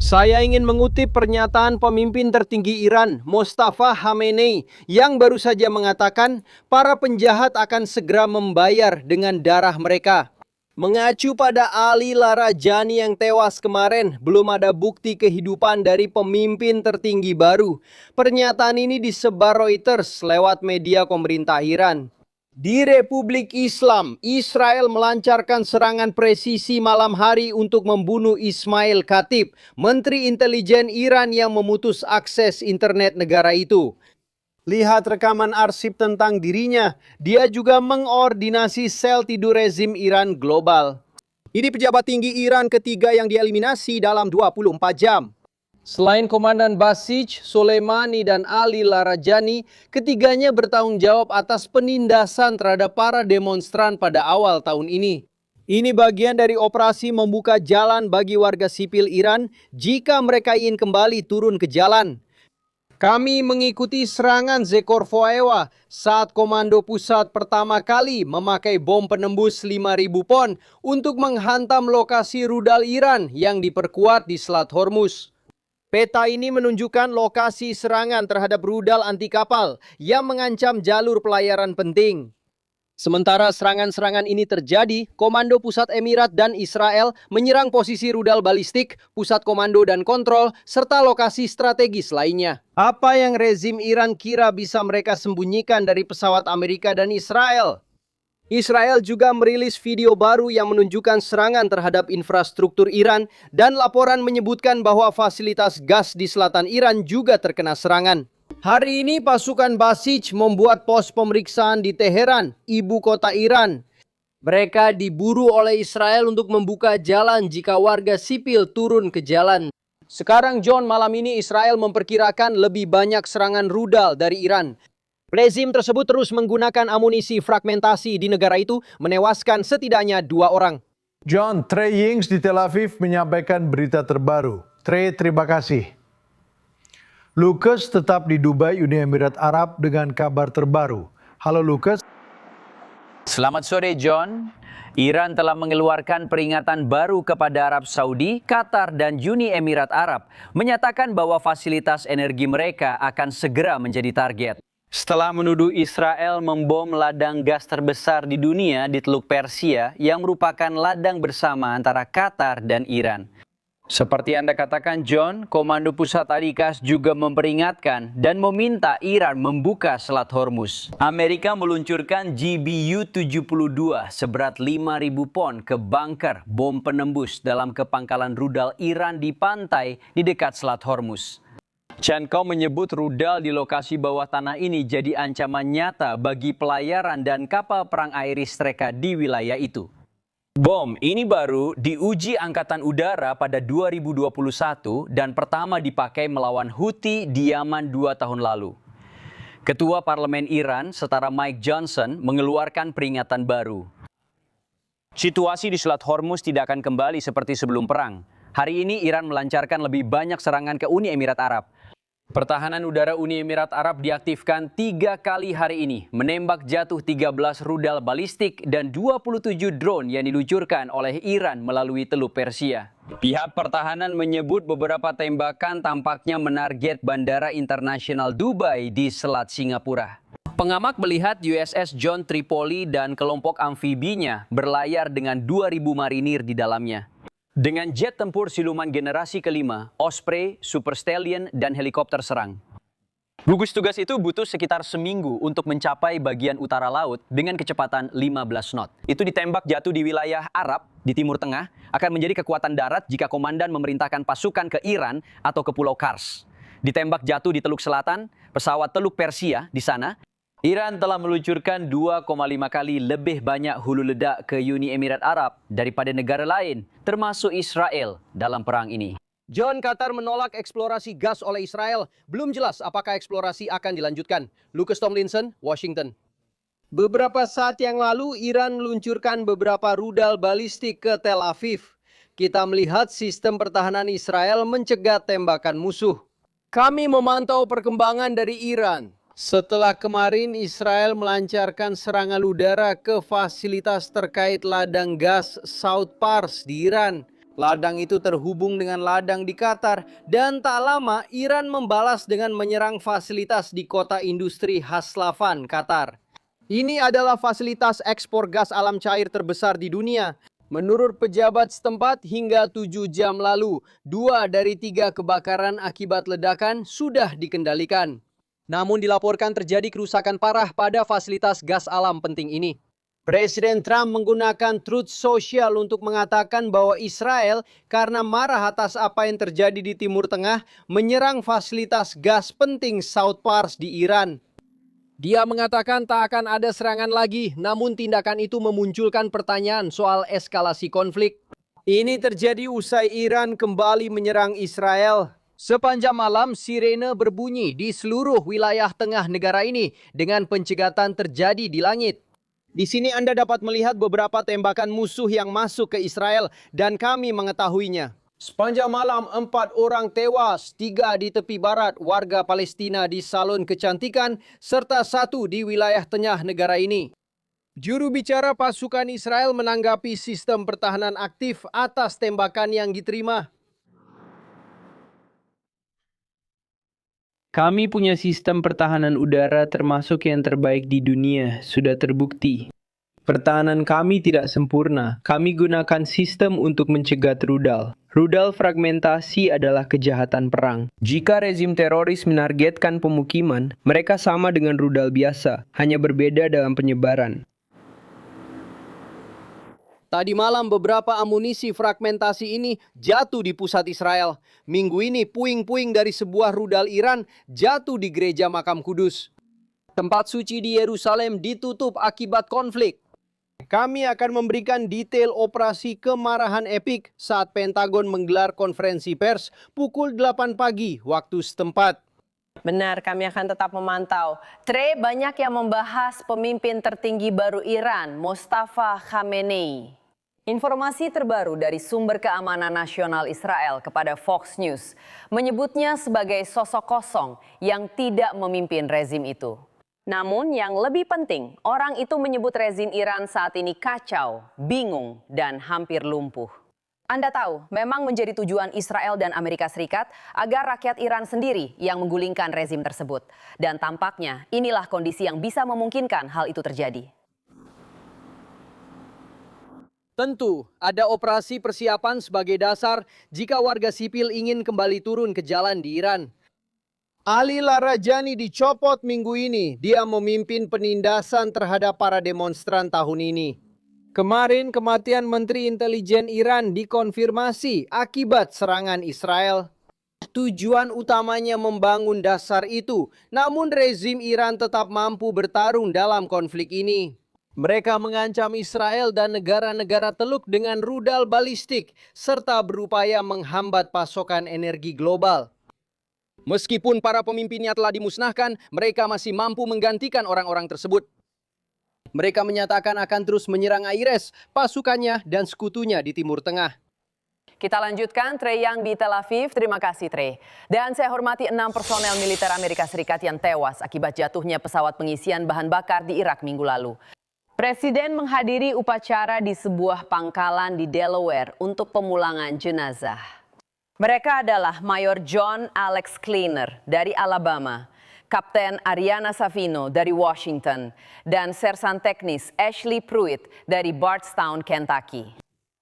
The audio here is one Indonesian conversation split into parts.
Saya ingin mengutip pernyataan pemimpin tertinggi Iran, Mostafa Khamenei, yang baru saja mengatakan para penjahat akan segera membayar dengan darah mereka. Mengacu pada Ali Larajani yang tewas kemarin, belum ada bukti kehidupan dari pemimpin tertinggi baru. Pernyataan ini disebar Reuters lewat media pemerintah Iran. Di Republik Islam, Israel melancarkan serangan presisi malam hari untuk membunuh Ismail Khatib, Menteri Intelijen Iran yang memutus akses internet negara itu. Lihat rekaman arsip tentang dirinya. Dia juga mengordinasi sel tidur rezim Iran global. Ini pejabat tinggi Iran ketiga yang dieliminasi dalam 24 jam. Selain Komandan Basij, Soleimani, dan Ali Larajani, ketiganya bertanggung jawab atas penindasan terhadap para demonstran pada awal tahun ini. Ini bagian dari operasi membuka jalan bagi warga sipil Iran jika mereka ingin kembali turun ke jalan. Kami mengikuti serangan Zekorfoewa saat Komando Pusat pertama kali memakai bom penembus 5.000 pon untuk menghantam lokasi rudal Iran yang diperkuat di Selat Hormuz. Peta ini menunjukkan lokasi serangan terhadap rudal anti kapal yang mengancam jalur pelayaran penting. Sementara serangan-serangan ini terjadi, Komando Pusat Emirat dan Israel menyerang posisi rudal balistik, pusat komando dan kontrol, serta lokasi strategis lainnya. Apa yang rezim Iran kira bisa mereka sembunyikan dari pesawat Amerika dan Israel? Israel juga merilis video baru yang menunjukkan serangan terhadap infrastruktur Iran dan laporan menyebutkan bahwa fasilitas gas di selatan Iran juga terkena serangan. Hari ini pasukan Basij membuat pos pemeriksaan di Teheran, ibu kota Iran. Mereka diburu oleh Israel untuk membuka jalan jika warga sipil turun ke jalan. Sekarang John, malam ini Israel memperkirakan lebih banyak serangan rudal dari Iran. Rezim tersebut terus menggunakan amunisi fragmentasi di negara itu, menewaskan setidaknya 2 orang. John, Trey Yings di Tel Aviv menyampaikan berita terbaru. Trey, terima kasih. Lucas tetap di Dubai, Uni Emirat Arab dengan kabar terbaru. Halo Lucas. Selamat sore John. Iran telah mengeluarkan peringatan baru kepada Arab Saudi, Qatar, dan Uni Emirat Arab, menyatakan bahwa fasilitas energi mereka akan segera menjadi target. Setelah menuduh Israel membom ladang gas terbesar di dunia di Teluk Persia yang merupakan ladang bersama antara Qatar dan Iran. Seperti Anda katakan John, Komando Pusat Adikas juga memperingatkan dan meminta Iran membuka Selat Hormuz. Amerika meluncurkan GBU-72 seberat 5.000 pon ke bunker bom penembus dalam kepangkalan rudal Iran di pantai di dekat Selat Hormuz. CENTCOM menyebut rudal di lokasi bawah tanah ini jadi ancaman nyata bagi pelayaran dan kapal perang Iris mereka di wilayah itu. Bom ini baru diuji Angkatan Udara pada 2021 dan pertama dipakai melawan Houthi di Yaman 2 tahun lalu. Ketua Parlemen Iran, setara Mike Johnson, mengeluarkan peringatan baru. Situasi di Selat Hormuz tidak akan kembali seperti sebelum perang. Hari ini Iran melancarkan lebih banyak serangan ke Uni Emirat Arab. Pertahanan udara Uni Emirat Arab diaktifkan 3 kali hari ini, menembak jatuh 13 rudal balistik dan 27 drone yang diluncurkan oleh Iran melalui Teluk Persia. Pihak pertahanan menyebut beberapa tembakan tampaknya menarget Bandara Internasional Dubai di Selat Singapura. Pengamat melihat USS John Tripoli dan kelompok amfibinya berlayar dengan 2.000 marinir di dalamnya. Dengan jet tempur siluman generasi kelima, Osprey, Super Stallion, dan helikopter serang. Gugus tugas itu butuh sekitar seminggu untuk mencapai bagian utara laut dengan kecepatan 15 knot. Itu ditembak jatuh di wilayah Arab di Timur Tengah, akan menjadi kekuatan darat jika komandan memerintahkan pasukan ke Iran atau ke Pulau Kars. Ditembak jatuh di Teluk Selatan, pesawat Teluk Persia di sana. Iran telah meluncurkan 2,5 kali lebih banyak hulu ledak ke Uni Emirat Arab daripada negara lain, termasuk Israel, dalam perang ini. John, Qatar menolak eksplorasi gas oleh Israel. Belum jelas apakah eksplorasi akan dilanjutkan. Lucas Tomlinson, Washington. Beberapa saat yang lalu, Iran meluncurkan beberapa rudal balistik ke Tel Aviv. Kita melihat sistem pertahanan Israel mencegah tembakan musuh. Kami memantau perkembangan dari Iran. Setelah kemarin Israel melancarkan serangan udara ke fasilitas terkait ladang gas South Pars di Iran. Ladang itu terhubung dengan ladang di Qatar dan tak lama Iran membalas dengan menyerang fasilitas di kota industri Haslavan, Qatar. Ini adalah fasilitas ekspor gas alam cair terbesar di dunia. Menurut pejabat setempat, hingga 7 jam lalu, 2 dari 3 kebakaran akibat ledakan sudah dikendalikan. Namun dilaporkan terjadi kerusakan parah pada fasilitas gas alam penting ini. Presiden Trump menggunakan Truth Social untuk mengatakan bahwa Israel karena marah atas apa yang terjadi di Timur Tengah menyerang fasilitas gas penting South Pars di Iran. Dia mengatakan tak akan ada serangan lagi, namun tindakan itu memunculkan pertanyaan soal eskalasi konflik. Ini terjadi usai Iran kembali menyerang Israel. Sepanjang malam, sirene berbunyi di seluruh wilayah tengah negara ini dengan pencegatan terjadi di langit. Di sini Anda dapat melihat beberapa tembakan musuh yang masuk ke Israel dan kami mengetahuinya. Sepanjang malam 4 orang tewas, 3 di tepi barat warga Palestina di salon kecantikan, serta 1 di wilayah tengah negara ini. Juru bicara pasukan Israel menanggapi sistem pertahanan aktif atas tembakan yang diterima. Kami punya sistem pertahanan udara termasuk yang terbaik di dunia, sudah terbukti. Pertahanan kami tidak sempurna. Kami gunakan sistem untuk mencegat rudal. Rudal fragmentasi adalah kejahatan perang. Jika rezim teroris menargetkan pemukiman, mereka sama dengan rudal biasa, hanya berbeda dalam penyebaran. Tadi malam beberapa amunisi fragmentasi ini jatuh di pusat Israel. Minggu ini puing-puing dari sebuah rudal Iran jatuh di gereja Makam Kudus. Tempat suci di Yerusalem ditutup akibat konflik. Kami akan memberikan detail operasi kemarahan epik saat Pentagon menggelar konferensi pers pukul 8 pagi waktu setempat. Benar, kami akan tetap memantau. Tre, banyak yang membahas pemimpin tertinggi baru Iran, Mustafa Khamenei. Informasi terbaru dari sumber keamanan nasional Israel kepada Fox News menyebutnya sebagai sosok kosong yang tidak memimpin rezim itu. Namun yang lebih penting, orang itu menyebut rezim Iran saat ini kacau, bingung, dan hampir lumpuh. Anda tahu, memang menjadi tujuan Israel dan Amerika Serikat agar rakyat Iran sendiri yang menggulingkan rezim tersebut. Dan tampaknya inilah kondisi yang bisa memungkinkan hal itu terjadi. Tentu, ada operasi persiapan sebagai dasar jika warga sipil ingin kembali turun ke jalan di Iran. Ali Larajani dicopot minggu ini. Dia memimpin penindasan terhadap para demonstran tahun ini. Kemarin kematian Menteri Intelijen Iran dikonfirmasi akibat serangan Israel. Tujuan utamanya membangun dasar itu, namun rezim Iran tetap mampu bertarung dalam konflik ini. Mereka mengancam Israel dan negara-negara Teluk dengan rudal balistik serta berupaya menghambat pasokan energi global. Meskipun para pemimpinnya telah dimusnahkan, mereka masih mampu menggantikan orang-orang tersebut. Mereka menyatakan akan terus menyerang IRS, pasukannya dan sekutunya di Timur Tengah. Kita lanjutkan, Trey yang di Tel Aviv. Terima kasih, Trey. Dan saya hormati 6 personel militer Amerika Serikat yang tewas akibat jatuhnya pesawat pengisian bahan bakar di Irak minggu lalu. Presiden menghadiri upacara di sebuah pangkalan di Delaware untuk pemulangan jenazah. Mereka adalah Mayor John Alex Kleiner dari Alabama, Kapten Ariana Savino dari Washington, dan Sersan Teknis Ashley Pruitt dari Bardstown, Kentucky.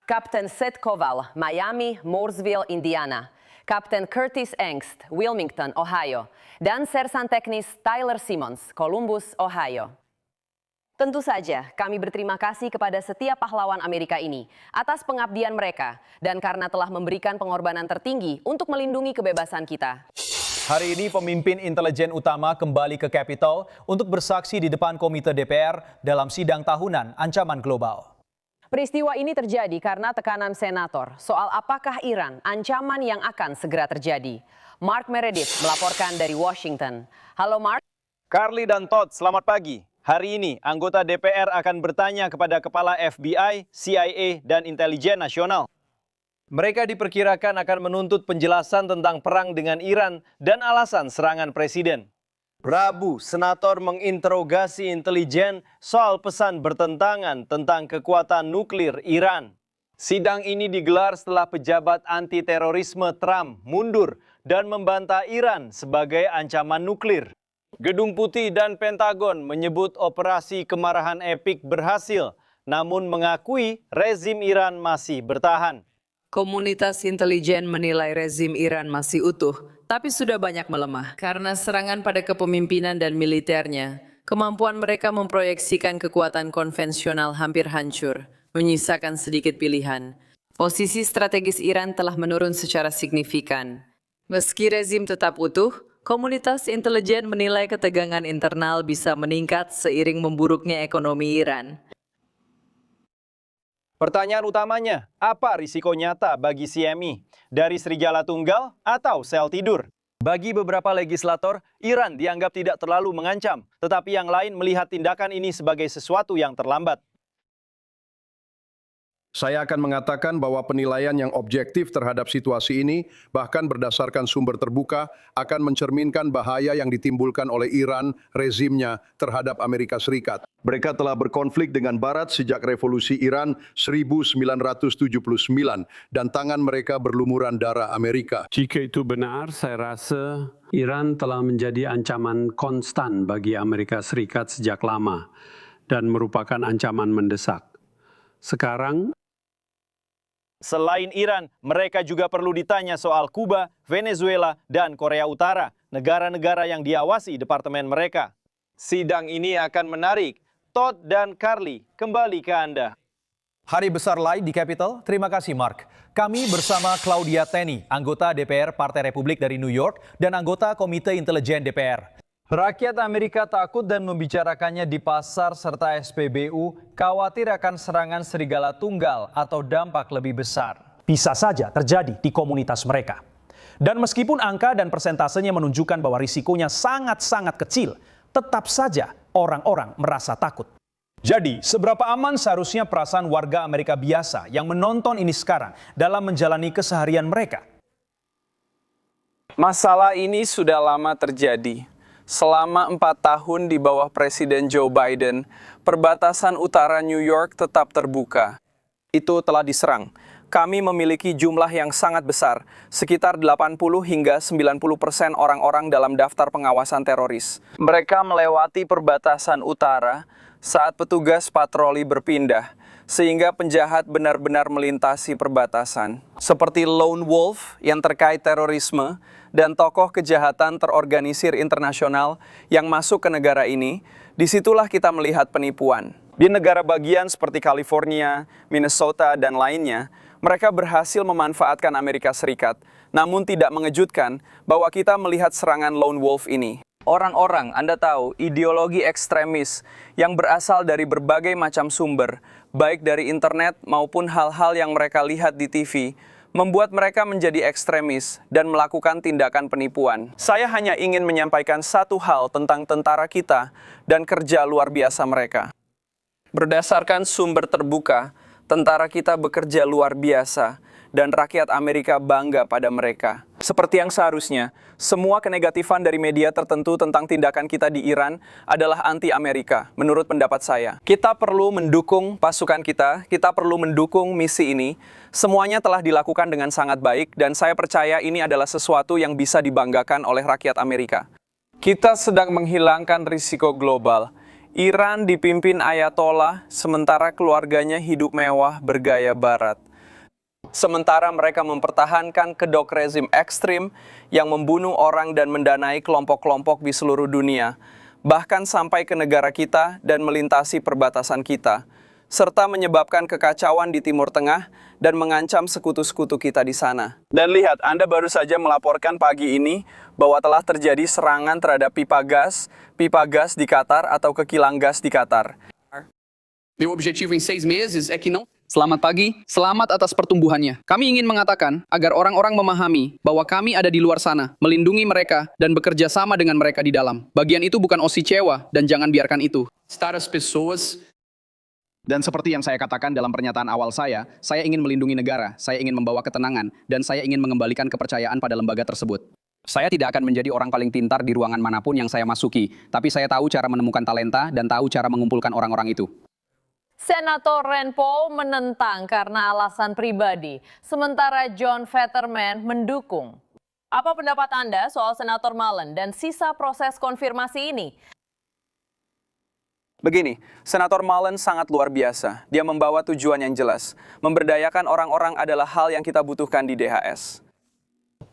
Kapten Seth Koval, Miami, Mooresville, Indiana. Kapten Curtis Engst, Wilmington, Ohio. Dan Sersan Teknis Tyler Simmons, Columbus, Ohio. Tentu saja kami berterima kasih kepada setiap pahlawan Amerika ini atas pengabdian mereka dan karena telah memberikan pengorbanan tertinggi untuk melindungi kebebasan kita. Hari ini pemimpin intelijen utama kembali ke Capitol untuk bersaksi di depan Komite DPR dalam sidang tahunan ancaman global. Peristiwa ini terjadi karena tekanan senator soal apakah Iran ancaman yang akan segera terjadi. Mark Meredith melaporkan dari Washington. Halo Mark. Carly dan Todd, selamat pagi. Hari ini, anggota DPR akan bertanya kepada Kepala FBI, CIA, dan Intelijen Nasional. Mereka diperkirakan akan menuntut penjelasan tentang perang dengan Iran dan alasan serangan Presiden. Rabu, Senator menginterogasi intelijen soal pesan bertentangan tentang kekuatan nuklir Iran. Sidang ini digelar setelah pejabat anti-terorisme Trump mundur dan membantah Iran sebagai ancaman nuklir. Gedung Putih dan Pentagon menyebut operasi kemarahan epik berhasil, namun mengakui rezim Iran masih bertahan. Komunitas intelijen menilai rezim Iran masih utuh, tapi sudah banyak melemah. Karena serangan pada kepemimpinan dan militernya, kemampuan mereka memproyeksikan kekuatan konvensional hampir hancur, menyisakan sedikit pilihan. Posisi strategis Iran telah menurun secara signifikan. Meski rezim tetap utuh, komunitas intelijen menilai ketegangan internal bisa meningkat seiring memburuknya ekonomi Iran. Pertanyaan utamanya, apa risiko nyata bagi CME? Dari serigala tunggal atau sel tidur? Bagi beberapa legislator, Iran dianggap tidak terlalu mengancam, tetapi yang lain melihat tindakan ini sebagai sesuatu yang terlambat. Saya akan mengatakan bahwa penilaian yang objektif terhadap situasi ini, bahkan berdasarkan sumber terbuka, akan mencerminkan bahaya yang ditimbulkan oleh Iran, rezimnya, terhadap Amerika Serikat. Mereka telah berkonflik dengan Barat sejak revolusi Iran 1979 dan tangan mereka berlumuran darah Amerika. Jika itu benar, saya rasa Iran telah menjadi ancaman konstan bagi Amerika Serikat sejak lama dan merupakan ancaman mendesak. Sekarang, selain Iran, mereka juga perlu ditanya soal Kuba, Venezuela, dan Korea Utara, negara-negara yang diawasi departemen mereka. Sidang ini akan menarik. Todd dan Carly, kembali ke Anda. Hari besar lain di Capitol. Terima kasih, Mark. Kami bersama Claudia Tenney, anggota DPR Partai Republik dari New York dan anggota Komite Intelijen DPR. Rakyat Amerika takut dan membicarakannya di pasar serta SPBU khawatir akan serangan serigala tunggal atau dampak lebih besar. Bisa saja terjadi di komunitas mereka. Dan meskipun angka dan persentasenya menunjukkan bahwa risikonya sangat-sangat kecil, tetap saja orang-orang merasa takut. Jadi, seberapa aman seharusnya perasaan warga Amerika biasa yang menonton ini sekarang dalam menjalani keseharian mereka? Masalah ini sudah lama terjadi. Selama 4 tahun di bawah Presiden Joe Biden, perbatasan utara New York tetap terbuka. Itu telah diserang. Kami memiliki jumlah yang sangat besar, sekitar 80 hingga 90% orang-orang dalam daftar pengawasan teroris. Mereka melewati perbatasan utara saat petugas patroli berpindah, sehingga penjahat benar-benar melintasi perbatasan. Seperti Lone Wolf yang terkait terorisme, dan tokoh kejahatan terorganisir internasional yang masuk ke negara ini, disitulah kita melihat penipuan. Di negara bagian seperti California, Minnesota, dan lainnya, mereka berhasil memanfaatkan Amerika Serikat, namun tidak mengejutkan bahwa kita melihat serangan Lone Wolf ini. Orang-orang, Anda tahu, ideologi ekstremis yang berasal dari berbagai macam sumber, baik dari internet maupun hal-hal yang mereka lihat di TV, membuat mereka menjadi ekstremis dan melakukan tindakan penipuan. Saya hanya ingin menyampaikan satu hal tentang tentara kita dan kerja luar biasa mereka. Berdasarkan sumber terbuka, tentara kita bekerja luar biasa dan rakyat Amerika bangga pada mereka. Seperti yang seharusnya, semua kenegatifan dari media tertentu tentang tindakan kita di Iran adalah anti-Amerika, menurut pendapat saya. Kita perlu mendukung pasukan kita perlu mendukung misi ini. Semuanya telah dilakukan dengan sangat baik, dan saya percaya ini adalah sesuatu yang bisa dibanggakan oleh rakyat Amerika. Kita sedang menghilangkan risiko global. Iran dipimpin Ayatollah, sementara keluarganya hidup mewah bergaya barat. Sementara mereka mempertahankan kedok rezim ekstrim yang membunuh orang dan mendanai kelompok-kelompok di seluruh dunia, bahkan sampai ke negara kita dan melintasi perbatasan kita, serta menyebabkan kekacauan di Timur Tengah dan mengancam sekutu-sekutu kita di sana. Dan lihat, Anda baru saja melaporkan pagi ini bahwa telah terjadi serangan terhadap pipa gas di Qatar atau ke kilang gas di Qatar. Meu objetivo em 6 meses é que não... Selamat pagi, selamat atas pertumbuhannya. Kami ingin mengatakan agar orang-orang memahami bahwa kami ada di luar sana, melindungi mereka dan bekerja sama dengan mereka di dalam. Bagian itu bukan osi cewa dan jangan biarkan itu. As pessoas. Dan seperti yang saya katakan dalam pernyataan awal saya ingin melindungi negara, saya ingin membawa ketenangan, dan saya ingin mengembalikan kepercayaan pada lembaga tersebut. Saya tidak akan menjadi orang paling pintar di ruangan manapun yang saya masuki, tapi saya tahu cara menemukan talenta dan tahu cara mengumpulkan orang-orang itu. Senator Rand Paul menentang karena alasan pribadi, sementara John Fetterman mendukung. Apa pendapat Anda soal Senator Mullen dan sisa proses konfirmasi ini? Begini, Senator Mullen sangat luar biasa. Dia membawa tujuan yang jelas. Memberdayakan orang-orang adalah hal yang kita butuhkan di DHS.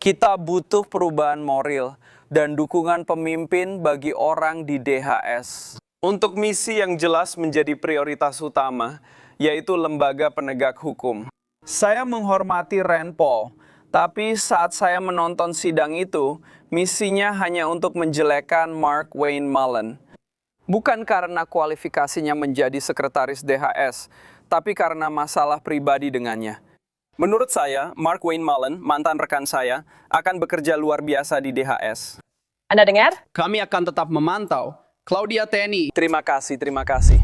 Kita butuh perubahan moral dan dukungan pemimpin bagi orang di DHS. Untuk misi yang jelas menjadi prioritas utama, yaitu lembaga penegak hukum. Saya menghormati Rand Paul, tapi saat saya menonton sidang itu, misinya hanya untuk menjelekkan Mark Wayne Mullen. Bukan karena kualifikasinya menjadi sekretaris DHS, tapi karena masalah pribadi dengannya. Menurut saya, Mark Wayne Mullen, mantan rekan saya, akan bekerja luar biasa di DHS. Anda dengar? Kami akan tetap memantau. Claudia Teni. Terima kasih, terima kasih.